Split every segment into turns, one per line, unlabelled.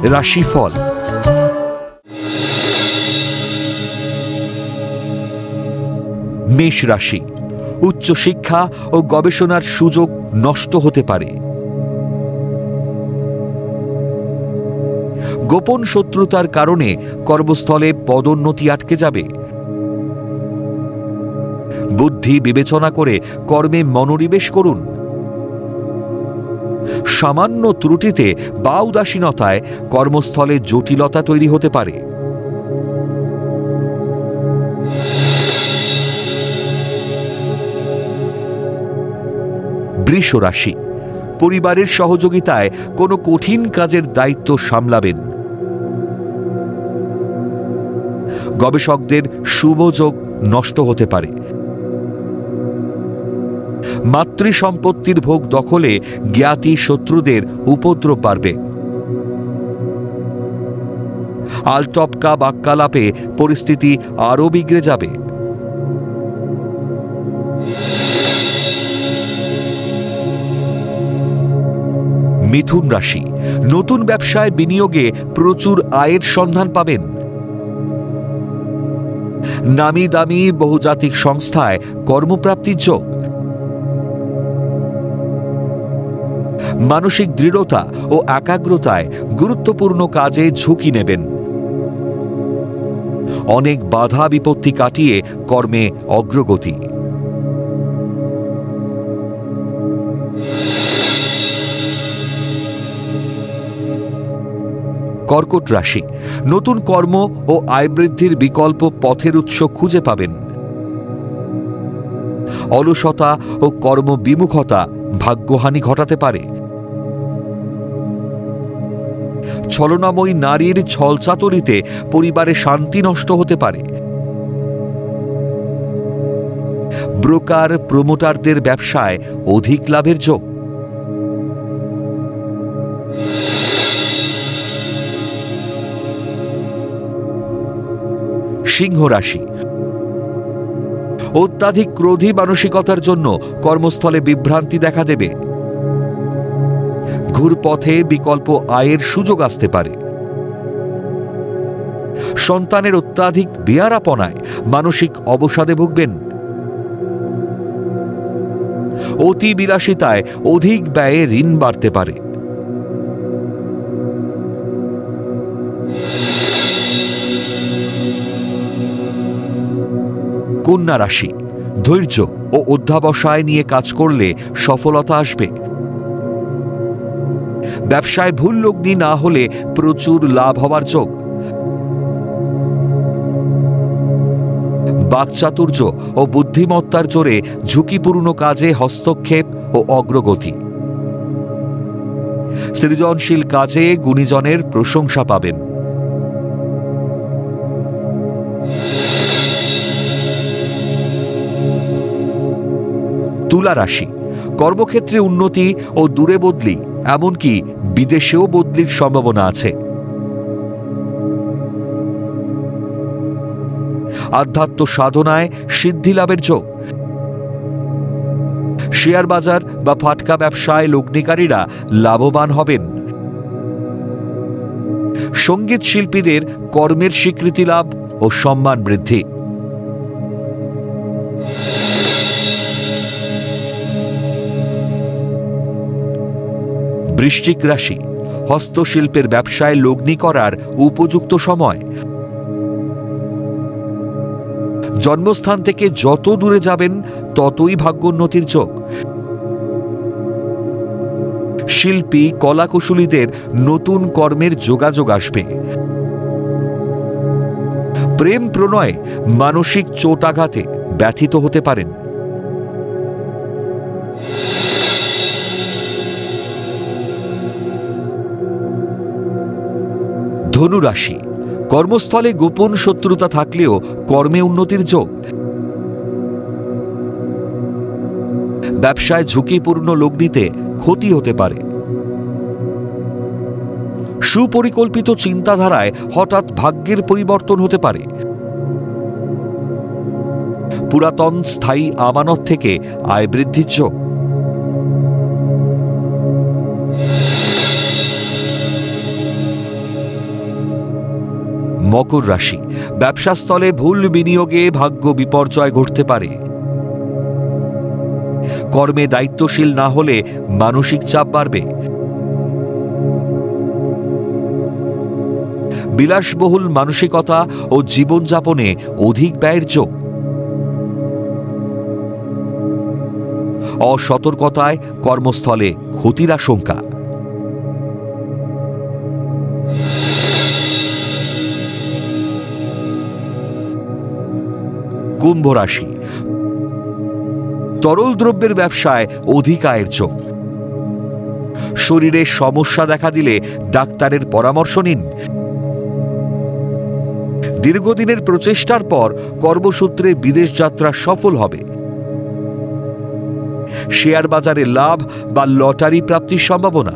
রাশিফল। মেষ রাশি, উচ্চশিক্ষা ও গবেষণার সুযোগ নষ্ট হতে পারে। গোপন শত্রুতার কারণে কর্মস্থলে পদোন্নতি আটকে যাবে। বুদ্ধি বিবেচনা করে কর্মে মনোনিবেশ করুন। সামান্য ত্রুটিতে বা উদাসীনতায় কর্মস্থলে জটিলতা তৈরি হতে পারে। বৃষ রাশি, পরিবারের সহযোগিতায় কোনো কঠিন কাজের দায়িত্ব সামলাবেন। গবেষকদের শুভ যোগ নষ্ট হতে পারে। মাতৃসম্পত্তির ভোগ দখলে জ্ঞাতি শত্রুদের উপদ্রব বাড়বে। আলটপকা বাক্যালাপে পরিস্থিতি আরও বিগড়ে যাবে। মিথুন রাশি, নতুন ব্যবসায় বিনিয়োগে প্রচুর আয়ের সন্ধান পাবেন। নামি দামি বহুজাতিক সংস্থায় কর্মপ্রাপ্তির যোগ। মানসিক দৃঢ়তা ও একাগ্রতায় গুরুত্বপূর্ণ কাজে ঝুঁকি নেবেন। অনেক বাধা বিপত্তি কাটিয়ে কর্মে অগ্রগতি। কর্কট রাশি, নতুন কর্ম ও আয় বৃদ্ধির বিকল্প পথের উৎস খুঁজে পাবেন। অলসতা ও কর্মবিমুখতা ভাগ্যহানি ঘটাতে পারে। ছলনাময়ী নারীর ছলচাতুরিতে পরিবারে শান্তি নষ্ট হতে পারে। ব্রোকার প্রমোটারদের ব্যবসায় অধিক লাভের যোগ। সিংহ রাশি, অত্যাধিক ক্রোধী মানসিকতার জন্য কর্মস্থলে বিভ্রান্তি দেখা দেবে। ঘুরপথে বিকল্প আয়ের সুযোগ আসতে পারে। সন্তানের অত্যাধিক বেয়ারাপনায় মানসিক অবসাদে ভুগবেন। অতি বিলাসিতায় অধিক ব্যয়ে ঋণ বাড়তে পারে। কন্যা রাশি, ধৈর্য ও অধ্যাবসায় নিয়ে কাজ করলে সফলতা আসবে। ব্যবসায় ভুল লগ্নি না হলে প্রচুর লাভ হওয়ার যোগ। বাকচাতুর্য ও বুদ্ধিমত্তার জোরে ঝুঁকিপূর্ণ কাজে হস্তক্ষেপ ও অগ্রগতি। সৃজনশীল কাজে গুণীজনের প্রশংসা পাবেন। তুলা রাশি, কর্মক্ষেত্রে উন্নতি ও দূরে বদলি, এমনকি বিদেশেও বদলির সম্ভাবনা আছে। আধ্যাত্ম সাধনায় সিদ্ধি লাভের যোগ। শেয়ার বাজার বা ফাটকা ব্যবসায় লগ্নিকারীরা লাভবান হবেন। সঙ্গীত শিল্পীদের কর্মের স্বীকৃতি লাভ ও সম্মান বৃদ্ধি। বৃশ্চিক রাশি, হস্তশিল্পের ব্যবসায় লগ্নি করার উপযুক্ত সময়। জন্মস্থান থেকে যত দূরে যাবেন ততই ভাগ্যোন্নতির যোগ। শিল্পী কলাকুশলীদের নতুন কর্মের যোগাযোগ আসবে। প্রেম প্রণয়ে মানসিক চোটাঘাতে ব্যথিত হতে পারেন। ধনু রাশি, কর্মস্থলে গোপন শত্রুতা থাকলেও কর্মে উন্নতির যোগ। ব্যবসায় ঝুঁকিপূর্ণ লগ্নিতে ক্ষতি হতে পারে। সুপরিকল্পিত চিন্তাধারায় হঠাৎ ভাগ্যের পরিবর্তন হতে পারে। পুরাতন স্থায়ী আমানত থেকে আয় বৃদ্ধির যোগ। মকর রাশি, ব্যবসাস্থলে ভুল বিনিয়োগে ভাগ্য বিপর্যয় ঘটতে পারে। কর্মে দায়িত্বশীল না হলে মানসিক চাপ বাড়বে। বিলাসবহুল মানসিকতা ও জীবনযাপনে অধিক ব্যয়ের যোগ। অসতর্কতায় কর্মস্থলে ক্ষতির আশঙ্কা। কুম্ভ রাশি, তরল দ্রব্যের ব্যবসায় অধিক আয়ের যোগ। শরীরে সমস্যা দেখা দিলে ডাক্তারের পরামর্শ নিন। দীর্ঘদিনের প্রচেষ্টার পর কর্মসূত্রে বিদেশ যাত্রা সফল হবে। শেয়ার বাজারে লাভ বা লটারি প্রাপ্তির সম্ভাবনা।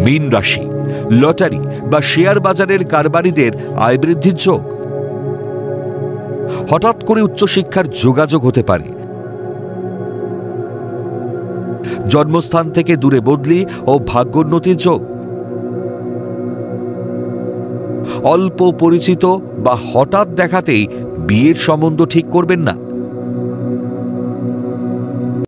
মীন রাশি, লটারি বা শেয়ার বাজারের কারবারিদের আয় বৃদ্ধির যোগ। হঠাৎ করে উচ্চশিক্ষার যোগাযোগ হতে পারে। জন্মস্থান থেকে দূরে বদলি ও ভাগ্যোন্নতির যোগ। অল্প পরিচিত বা হঠাৎ দেখাতেই বিয়ের সম্বন্ধ ঠিক করবেন না।